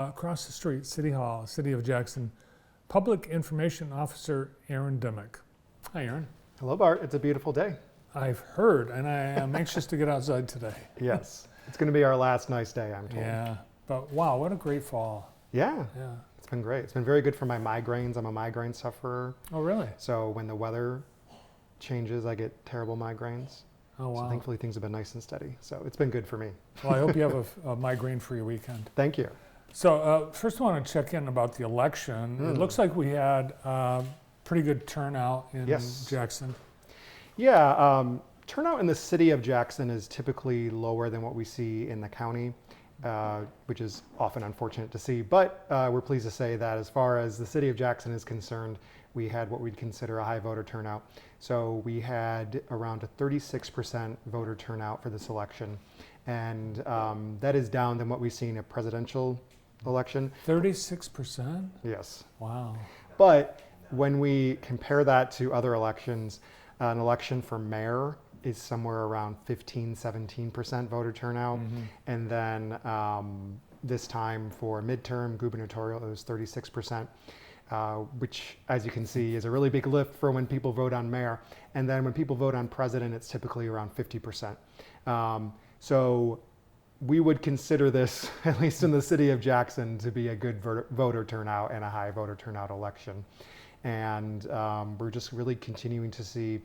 Across the street, City Hall, City of Jackson, Public Information Officer Aaron Dimick. Hi, Aaron. Hello, Bart. It's a beautiful day. I've heard, and I am anxious to get outside today. Yes. It's going to be our last nice day, I'm told. Yeah, but wow, what a great fall. Yeah. Yeah. It's been great. It's been very good for my migraines. I'm a migraine sufferer. Oh, really? So when the weather changes, I get terrible migraines. Oh, wow. So thankfully things have been nice and steady. So it's been good for me. Well, I hope you have a migraine-free weekend. Thank you. So first I want to check in about the election. It looks like we had pretty good turnout in Jackson. Yeah, turnout in the city of Jackson is typically lower than what we see in the county, which is often unfortunate to see. But we're pleased to say that as far as the city of Jackson is concerned, we had what we'd consider a high voter turnout. So we had around a 36% voter turnout for this election. And that is down than what we see in a presidential election. 36%? Yes. Wow. But when we compare that to other elections, an election for mayor is somewhere around 15-17% voter turnout. And then this time for midterm gubernatorial, it was 36%, which, as you can see, is a really big lift for when people vote on mayor. And then when people vote on president, it's typically around 50%. So we would consider this, at least in the city of Jackson, to be a good voter turnout and a high voter turnout election. And we're just really continuing to see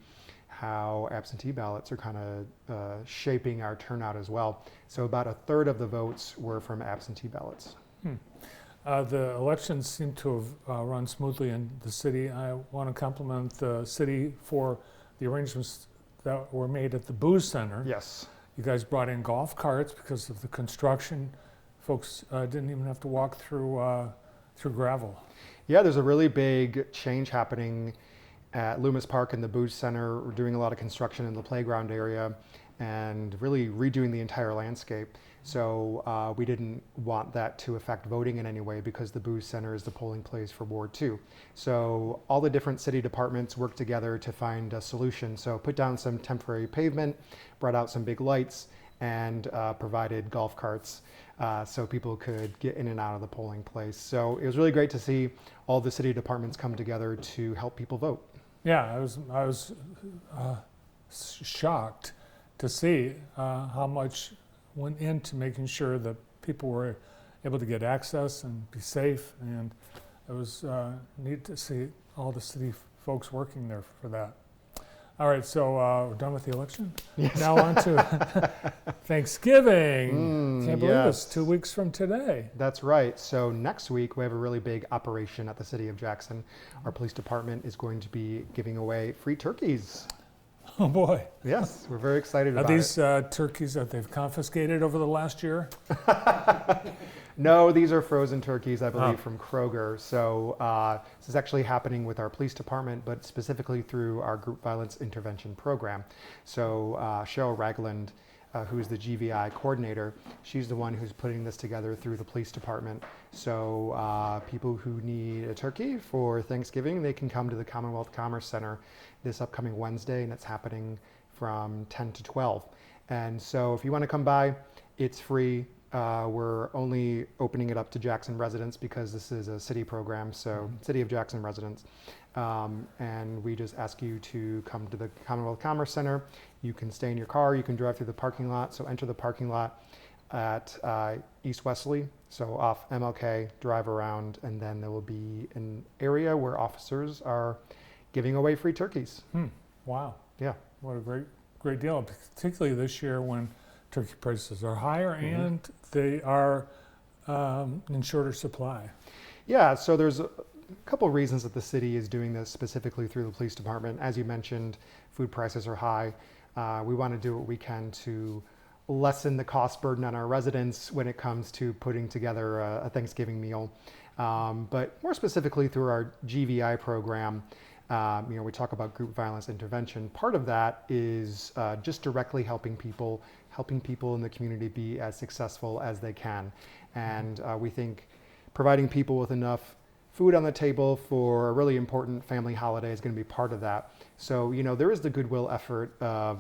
how absentee ballots are kind of shaping our turnout as well. So about a third of the votes were from absentee ballots. The elections seem to have run smoothly in the city. I want to compliment the city for the arrangements that were made at the Booze Center. Yes. You guys brought in golf carts because of the construction. Folks didn't even have to walk through gravel. Yeah, there's a really big change happening at Loomis Park and the Booze Center. We're doing a lot of construction in the playground area and really redoing the entire landscape. So we didn't want that to affect voting in any way because the Booze Center is the polling place for Ward 2. So all the different city departments worked together to find a solution. So put down some temporary pavement, brought out some big lights, and provided golf carts so people could get in and out of the polling place. So it was really great to see all the city departments come together to help people vote. Yeah, I was shocked to see how much went into making sure that people were able to get access and be safe, and it was neat to see all the city folks working there for that. All right, so we're done with the election. Yes. Now on to Thanksgiving. Can't believe it's 2 weeks from today. That's right. So next week we have a really big operation at the city of Jackson. Our police department is going to be giving away free turkeys. Oh boy. Yes, we're very excited about it. Are these turkeys that they've confiscated over the last year? No, these are frozen turkeys, I believe, from Kroger. So this is actually happening with our police department, but specifically through our group violence intervention program. So Cheryl Ragland, who's the GVI coordinator, she's the one who's putting this together through the police department. So people who need a turkey for Thanksgiving, they can come to the Commonwealth Commerce Center this upcoming Wednesday, and it's happening from 10 to 12. And so if you want to come by, it's free. We're only opening it up to Jackson residents because this is a city program, so City of Jackson residents. And we just ask you to come to the Commonwealth Commerce Center. You can stay in your car, you can drive through the parking lot. So enter the parking lot at East Wesley, so off MLK, drive around, and then there will be an area where officers are giving away free turkeys. Wow. Yeah. What a great deal, particularly this year when turkey prices are higher and they are in shorter supply. Yeah, so there's a couple reasons that the city is doing this specifically through the police department. As you mentioned, food prices are high. We want to do what we can to lessen the cost burden on our residents when it comes to putting together a Thanksgiving meal. But more specifically through our GVI program, we talk about group violence intervention. Part of that is just directly helping people in the community be as successful as they can. And we think providing people with enough food on the table for a really important family holiday is going to be part of that. So, there is the goodwill effort of,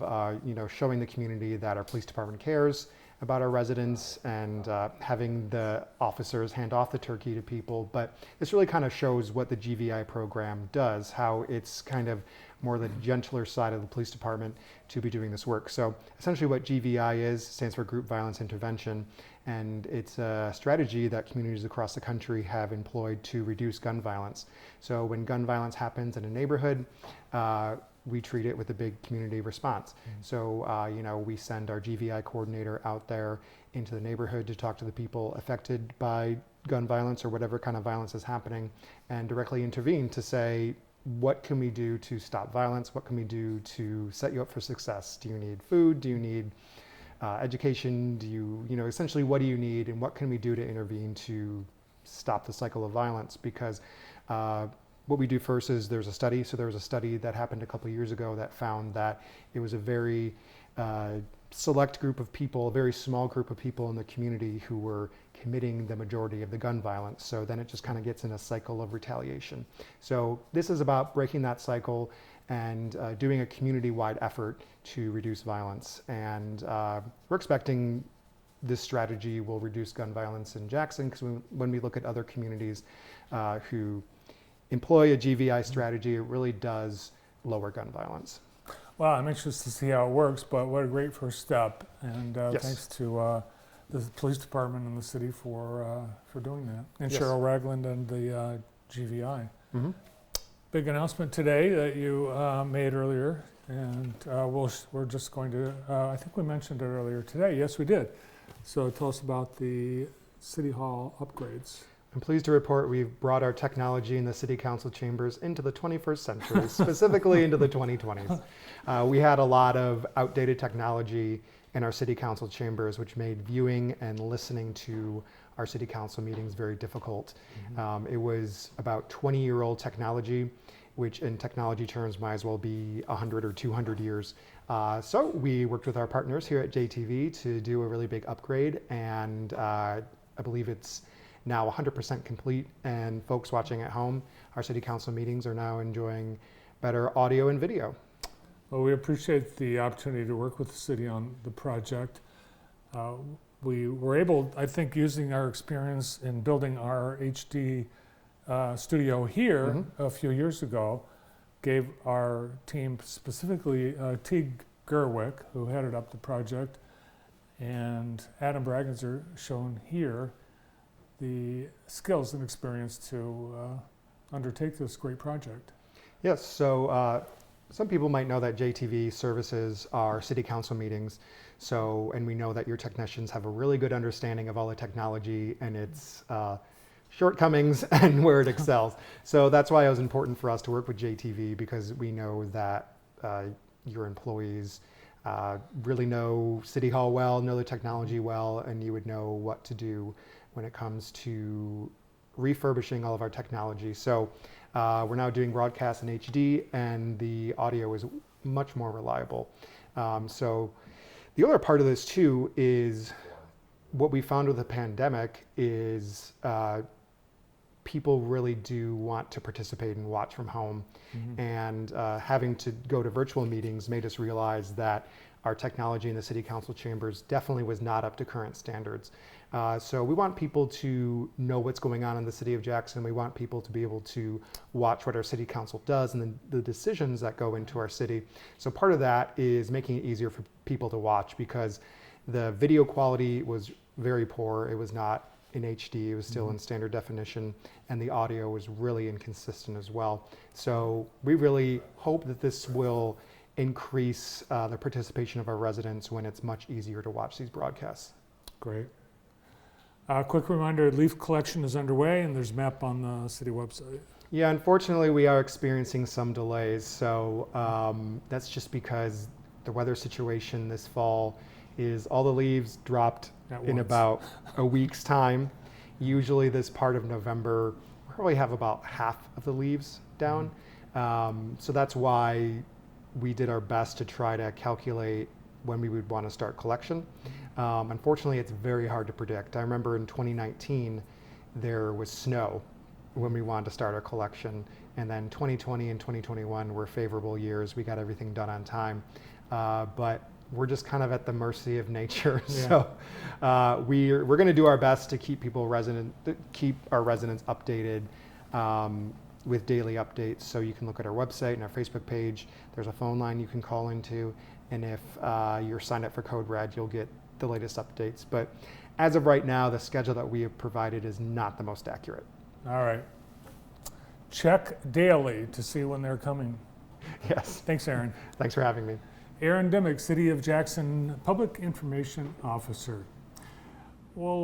showing the community that our police department cares about our residents and having the officers hand off the turkey to people. But this really kind of shows what the GVI program does, how it's kind of more the gentler side of the police department to be doing this work. So essentially what GVI stands for Group Violence Intervention, and it's a strategy that communities across the country have employed to reduce gun violence. So when gun violence happens in a neighborhood, we treat it with a big community response. So, we send our GVI coordinator out there into the neighborhood to talk to the people affected by gun violence or whatever kind of violence is happening, and directly intervene to say, what can we do to stop violence? What can we do to set you up for success? Do you need food? Do you need education? Do you, essentially what do you need, and what can we do to intervene to stop the cycle of violence? Because what we do first is there's a study. So there was a study that happened a couple of years ago that found that it was a very select group of people, a very small group of people in the community who were committing the majority of the gun violence. So then it just kind of gets in a cycle of retaliation. So this is about breaking that cycle and doing a community-wide effort to reduce violence. And we're expecting this strategy will reduce gun violence in Jackson, because when we look at other communities who employ a GVI strategy, it really does lower gun violence. Well, I'm anxious to see how it works, but what a great first step. And Yes. thanks to the police department and the city for doing that. And Yes. Cheryl Ragland and the GVI. Mm-hmm. Big announcement today that you made earlier, and we're just going to, I think we mentioned it earlier today. Yes, we did. So tell us about the City Hall upgrades. I'm pleased to report we've brought our technology in the City Council chambers into the 21st century, specifically into the 2020s. We had a lot of outdated technology in our City Council chambers, which made viewing and listening to our City Council meetings very difficult. Mm-hmm. It was about 20-year-old technology, which in technology terms might as well be 100 or 200 years. So we worked with our partners here at JTV to do a really big upgrade, and I believe it's now 100% complete, and folks watching at home, our City Council meetings are now enjoying better audio and video. Well, we appreciate the opportunity to work with the city on the project. We were able, I think, using our experience in building our HD studio here a few years ago, gave our team, specifically Teague Gerwick, who headed up the project, and Adam Bragenzer, shown here, the skills and experience to undertake this great project. Yes, so some people might know that JTV services our City Council meetings. So, and we know that your technicians have a really good understanding of all the technology and its shortcomings and where it excels. So that's why it was important for us to work with JTV, because we know that your employees really know City Hall well, know the technology well, and you would know what to do when it comes to refurbishing all of our technology. So we're now doing broadcast in HD, and the audio is much more reliable. So the other part of this too is what we found with the pandemic is people really do want to participate and watch from home. And having to go to virtual meetings made us realize that our technology in the City Council chambers definitely was not up to current standards. So we want people to know what's going on in the city of Jackson. We want people to be able to watch what our City Council does and the decisions that go into our city. So part of that is making it easier for people to watch, because the video quality was very poor. It was not in HD, it was still in standard definition, and the audio was really inconsistent as well. So we really hope that this will increase the participation of our residents when it's much easier to watch these broadcasts. Great. Quick reminder, leaf collection is underway, and there's a map on the city website. Yeah, unfortunately we are experiencing some delays. So that's just because the weather situation this fall is all the leaves dropped in about a week's time. Usually this part of November, we probably have about half of the leaves down. So that's why we did our best to try to calculate when we would want to start collection. Unfortunately, it's very hard to predict. I remember in 2019, there was snow when we wanted to start our collection. And then 2020 and 2021 were favorable years. We got everything done on time. But we're just kind of at the mercy of nature. Yeah. So we're going to do our best to keep keep our residents updated with daily updates. So you can look at our website and our Facebook page. There's a phone line you can call into, and if you're signed up for Code Red, you'll get the latest updates. But as of right now, the schedule that we have provided is not the most accurate. All right. Check daily to see when they're coming. Yes. Thanks, Aaron. Thanks for having me. Aaron Dimick, City of Jackson Public Information Officer. Well,